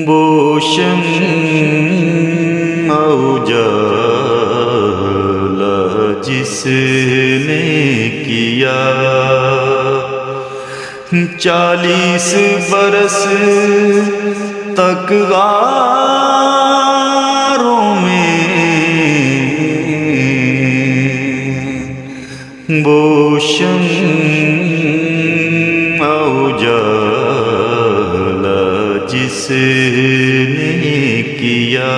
بوشم اجالا جس نے کیا، 40 برس تک غاروں میں بوشم اجالا جس نے کیا،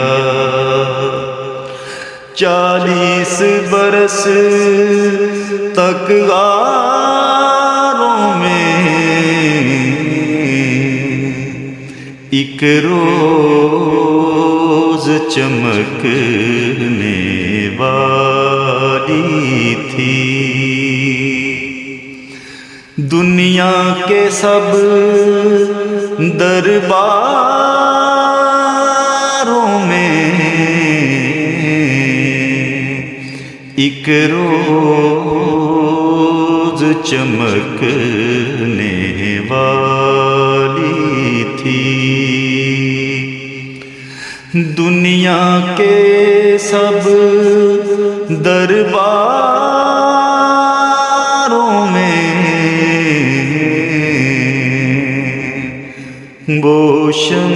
40 برس تک غاروں میں ایک روز چمکنے والی تھی، دنیا کے سب درباروں میں ایک روز چمکنے والی تھی، دنیا کے سب درباروں میں بوشم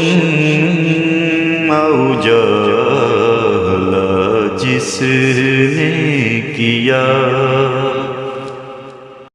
اجالا جس نے کیا۔